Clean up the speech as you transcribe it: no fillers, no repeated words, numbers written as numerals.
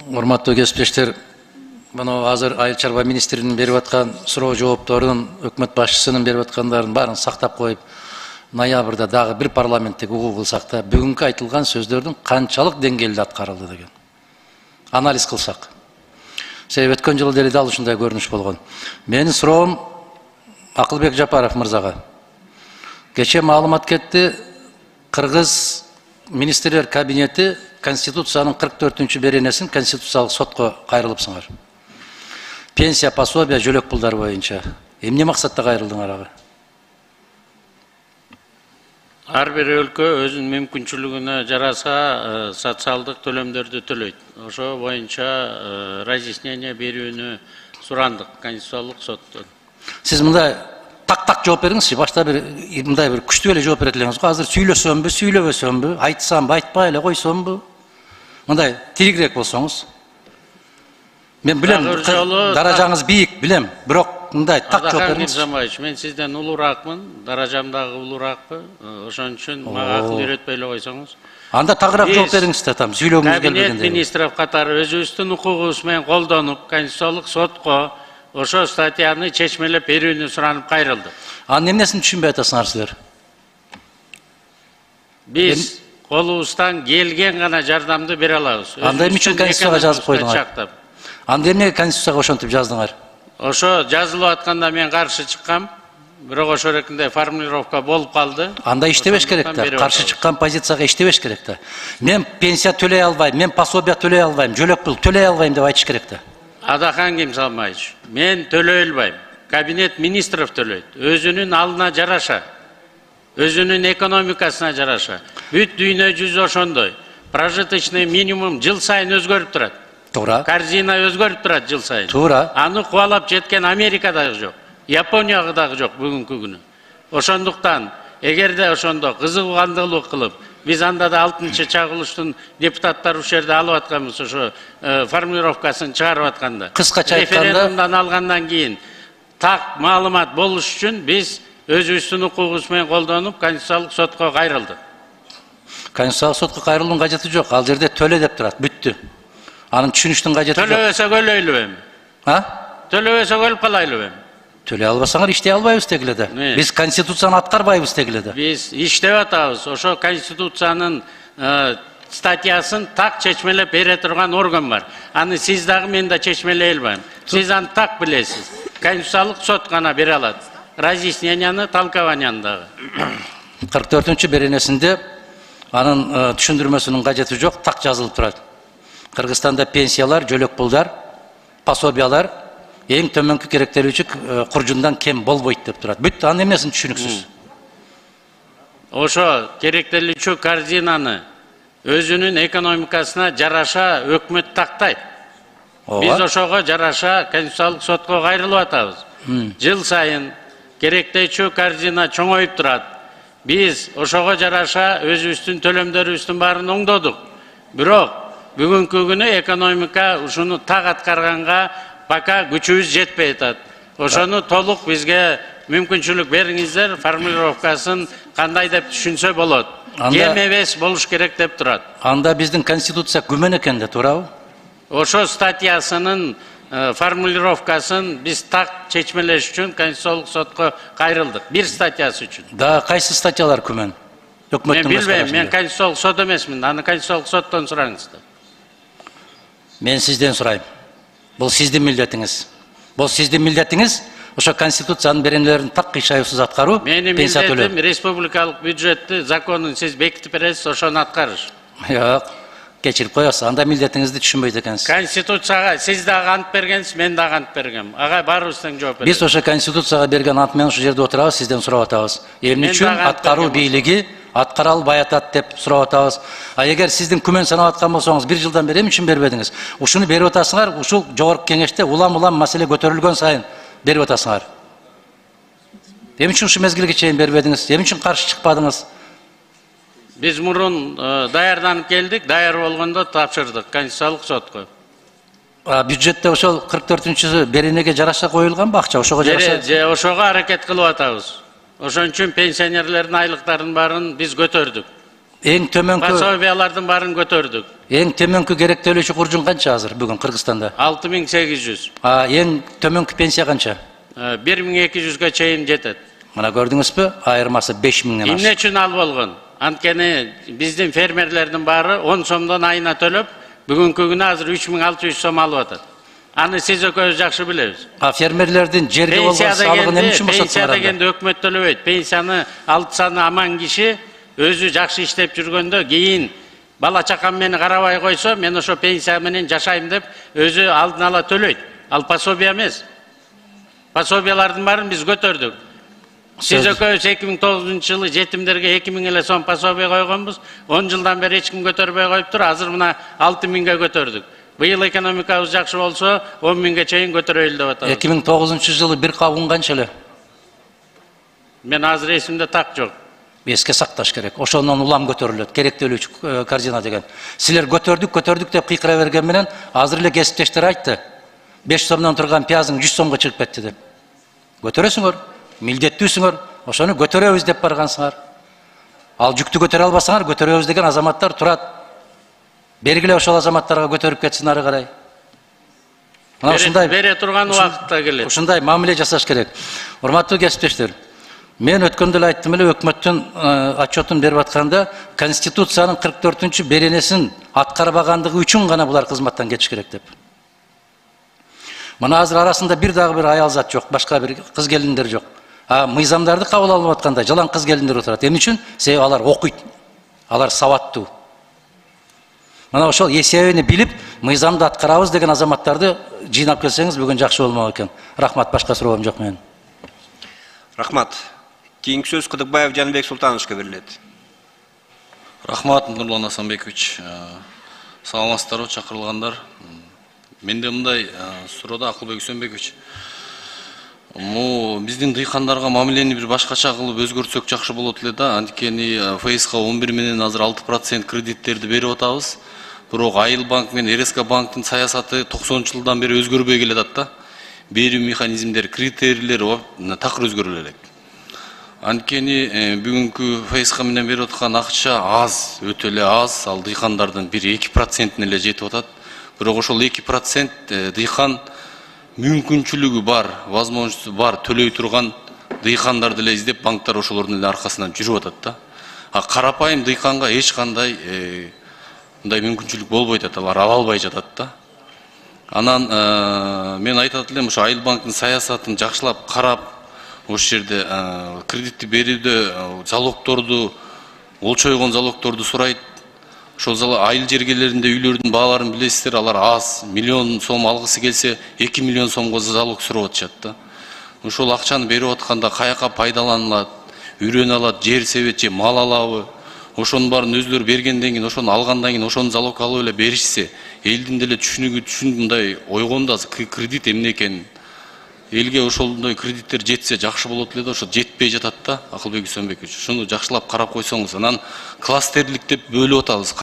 Урматтуу кесиптештер, мына азыр Айыл чарба министринин берип аткан суроо жоопторун, өкмөт башчысынын берип аткандарын баарын сактап коюп, ноябрда дагы бир парламенттик угуу кылсак да, бүгүнкү айтылган сөздөрдүн канчалык деңгээлде аткарылды деген анализ кылсак. Себеби өткөн жылы деле дал ушундай көрүнүш болгон. Менин суроом Акылбек Жапаров мырзага. Кече маалымат кетти, Кыргыз министрлер кабинети Конституциянын 44-чү беренесин Конституциялык сотко кайрылыпсыңар. Пенсия, пособия, жөлөк пулдар боюнча. Эмне максатта кайрылдыңар ага? Ар бир өлкө өзүнүн мүмкүнчүлүгүнө жараса социалдык төлөмдөрдү төлөйт. Ошо боюнча разъяснение берүүнү сурандык Конституциялык соттон. Сиз мындай так жооп бериңизчи. Башта мындай бир күчтүү эле жооп берет элеңиз го. Азыр сүйлөсөмбү, сүйлөбөсөмбү, айтсамбы, айтпай эле койсомбу? Мындай тиригирээк болсоңуз. Мен билем, даражаңыз бийик, билем, бирок мындай так жооп бериңиз. Мен сизден улураакмын, даражам дагы улураакпы. Ошон үчүн мага акыл үйрөтпөй эле койсоңуз. Анда тагыраак жооп бериңиз да, там сүйлөгүңүз келбегенде. Кабинет министров катары өзүбүздүн укугубуз менен колдонуп, Конституциялык сотко ошо статьяны чечмелеп берүүнү суранып кайрылды. Анын эмнесин түшүнбөй атасыңар силер? Биз колубуздан келген гана жардамды бере алабыз. Анда эмне үчүн Конституцияга жазып койдуңар? Анда эмне Конституцияга ошентип жаздыңар? Ошо жазылып атканда мен каршы чыккам. Бирок ошо эркинде формулировка болуп калды. Анда иштебеш керек да. Каршы чыккан позицияга иштебеш керек да. Мен пенсия төлөй албайм, мен пособия төлөй албайм, жөлөк пул төлөй албайм деп айтыш керек да. Адахан Кемсалмаевич, мен төлөй албайм. Кабинет министров төлөйт. Өзүнүн алына жараша, өзүнүн экономикасына жараша. Бүт дүйнө жүзү ошондой. Прожиточный минимум жыл сайын өзгөрүп турат. Туура. Корзина өзгөрүп турат жыл сайын. Туура. Аны кубалап жеткен Америка дагы жок, Япония дагы жок бүгүнкү күнү. Ошондуктан, эгерде ошондо кызыгандылык кылып, биз анда да 6-чы чагылыштын депутаттары ушул жерде алып атканбыз, ошо формулировкасын чыгарып атканда. Кыскача айтканда, референдумдан алгандан кийин так маалымат болуш үчүн биз өзүбүздүн укугубуз менен колдонуп, Конституциялык сотко кайрылдык. Конституциялык сотко кайрылуунун кажети жок. Ал жерде төлө деп турат, бүттү. Анын түшүнүштүн кажети жок. Төлөбөсөк өлөйлүбү эми? Төлөбөсөк өлүп калайлыбы эми? Төлөй албасаңар иштей албайбыз дегиле да. Биз Конституцияны аткарбайбыз дегиле да. Биз иштеп атабыз. Ошо Конституциянын статьясын так чечмелеп бере турган орган бар. Аны сиз дагы мен да чечмелей албайм. Сиз аны так билесиз. Конституциялык сот гана бере алат. Разъясненияны, толкованияны дагы. 44-чү беренесинде анын түшүндүрмөсүнүн кажети жок, так жазылып турат. Кыргызстанда пенсиялар, жөлөк пулдар, пособиялар эң төмөнкү керектелүүчү куржундан кем болбойт деп турат. Бүт анын эмнесин түшүнүксүз. Ошо керектелүүчү корзинаны өзүнүн экономикасына жараша өкмөт тактайт. Биз ошого жараша Конституциялык сотко кайрылып атабыз. Жыл сайын керектелүүчү корзина чоңоюп турат. Биз ошого жараша өзүбүздүн төлөмдөрүбүздүн баарын оңдодук. Бирок бүгүнкү күнү экономика ушуну так аткарганга пока күчүбүз жетпей атат. Ошону толук бизге мүмкүнчүлүк бериңиздер, формулировкасын кандай деп түшүнсө болот. Кем эмес болуш керек деп турат. Анда биздин Конституция күмөн экен да, туурабы? Ошо статьясынын формулировкасын биз так чечмелеш үчүн Конституциялык сотко кайрылдык. Бир статьясы үчүн. Да, кайсы статьялар күмөн? Мен билбейм, мен Конституциялык сот эмесмин. Аны Конституциялык соттон сураңыз да. Мен сизден сурайм. Бул сиздин милдетиңиз. Бул сиздин милдетиңиз, ошо Конституциянын беренелерин так кыйшайсыз аткаруу, пенсия төлөө. Менин милдетим республикалык бюджетти, законун сиз бекитип бересиз, ошону аткарыш. Жок, кечирип коесуз. Анда милдетиңизди түшүнбөйт экенсиз. Конституцияга сиз дагы ант бергенсиз, мен дагы ант бергем. Ага баарыбыз тең жооп беребиз. Биз ошо Конституцияга берген ант менен ушул жерде отурабыз, сизден сурап атабыз. Эмне үчүн аткаруу бийлиги аткара албай атат деп сурап атабыз. А эгер сиздин күмөн санап аткан болсоңуз, 1 жылдан бери эмне үчүн бербедиңиз? Ушуну берип атасыңар, ушул жогорку кеңеште улам маселе көтөрүлгөн сайын берип атасыңар. Эмне үчүн ушу мезгилге чейин бербедиңиз? Эмне үчүн каршы чыкпадыңыз? Биз мурун даярданып келдик, даяр болгондо тапшырдык Конституциялык сотко. Бюджетте ошол 44-чү беренеге жараша коюлганбы акча? Ошого жараша? Ошого аракет кылып атабыз. Ошон үчүн пенсионерлердин айлыктарынын баарын биз көтөрдүк. Эң төмөнкү Пособиялардын баарын көтөрдүк. эң төмөнкү керектөлүүчү куржун канча азыр бүгүн Кыргызстанда? 6800. Эң төмөнкү пенсия канча? 1200-ге чейин жетет. Мына көрдүңүзбү? Айырмасы 5000ден ашты. Эмне үчүн ал болгон? Анткени биздин фермерлердин баары 10 сомдон айына төлөп, бүгүнкү күнү азыр 3600 сом алып атат. Аны сиз экөөбүз жакшы билебиз. Фермерлердин жерге болгон салыгын эмне үчүн Пенсия босотуңар анда? дегенде өкмөт төлөбөйт. Пенсияны алтсаны аман киши өзү жакшы иштеп жүргөндө кийин бала чакам мени карабай койсо, мен ошо пенсия менен жашайм деп өзү алдын ала төлөйт. Ал пособия эмес. Пособиялардын баарын биз көтөрдүк. Сиз экөөбүз 2009-жылы жетимдерге 2000 эле сом пособия койгонбуз. 10 жылдан бери эч ким көтөрбөй коюптур. Азыр мына 6000ге көтөрдүк. Быйыл экономикабыз жакшы болсо 10.000ге чейин көтөрөйлү деп атабыз. 2009-жылы бир кабын канча эле? Мен азыр эсимде так жок. Эске сакташ керек. Ошондон улам көтөрүлөт. Керектөлүүчү корзина деген. Силер көтөрдүк деп кыйкыра берген менен азыр эле кесиптештер айтты. 5 сомдон турган пиязың 100 сомго чыгып кетти деп. Көтөрөсүңөр, милдеттүүсүңөр, ошону көтөрөбүз деп баргансыңар. Ал жүктү көтөрө албасаңар, көтөрөбүз деген азаматтар турат. Бергиле ошол азаматтарга көтөрүп кетсин ары карай. Мына ушундай бере турган убакытта келет. Ушундай мамиле жасаш керек. Урматтуу кесиптештер, мен өткөндө эле айттым эле, өкмөттүн отчетун берип атканда Конституциянын 44-чү беренесин аткарбагандыгы үчүн гана булар кызматтан кетиш керек деп. Мына азыр арасында бир дагы бир аял зат жок, башка бир кыз келиндер жок. Мыйзамдарды кабыл алып атканда жалаң кыз келиндер отурат. Эмне үчүн? Себеби алар окуйт. Алар сабаттуу. Мына ошол эсебини билип, мыйзамды аткарабыз деген азаматтарды жыйнап келсеңиз бүгүн жакшы болмок экен. Рахмат, башка суроом жок менин. Рахмат. Кийинки сөз Кыдыкбаев Жаныбек Султановичке берилет. Рахмат, Нурлан Асанбекович. Саламатсыздарбы, чакырылгандар. Менде мындай суроодо Акылбек Үсөнбекович. Биздин дыйкандарга мамилени бир башкача кылып өзгөртсөк жакшы болот эле да. Анткени ФСК 11 менен азыр 6% кредиттерди берип атабыз. Бирок Айыл банк менен РСК банктын саясаты 90-жылдан бери өзгөрбөй келатат да. Берүү механизмдери, критерийлери такыр өзгөрүлө элек. Анткени бүгүнкү ФСК менен берип аткан акча аз, өтө эле аз, ал дыйкандардын 1-2% эле жетип атат. Бирок ошол 2% дыйкан мүмкүнчүлүгү бар, возможносту бар төлөй турган дыйкандарды эле издеп, банктар ошолордун эле аркасынан жүрүп атат да. Карапайым дыйканга эч кандай мындай мүмкүнчүлүк болбой атат, алар ала албай жатат да. Анан мен айтат элем, ошо Айыл банктын саясатын жакшылап карап, ошол жерде кредитти берүүдө залогторду, олчойгон залогторду сурайт. Ошол айыл жергелеринде үйлөрдүн бааларын билесиздер, алар аз, 1 миллион сом алгысы келсе 2 миллион сомго залог сурап атышат да. Ошол акчаны берип атканда каяка пайдаланылат, үйрөнө алат, жер себет же мал алабы? Ошонун баарын өздөрү бергенден кийин, ошону алгандан кийин ошону залог алып эле беришсе, элдин деле түшүнүгү мындай ойгондо кредит эмне экенин, элге ошондой кредиттер жетсе жакшы болот эле да, ошо жетпей жатат да, Акылбек Үсөнбекович. Ушуну жакшылап карап койсоңуз, анан кластерлик деп бөлүп атабыз.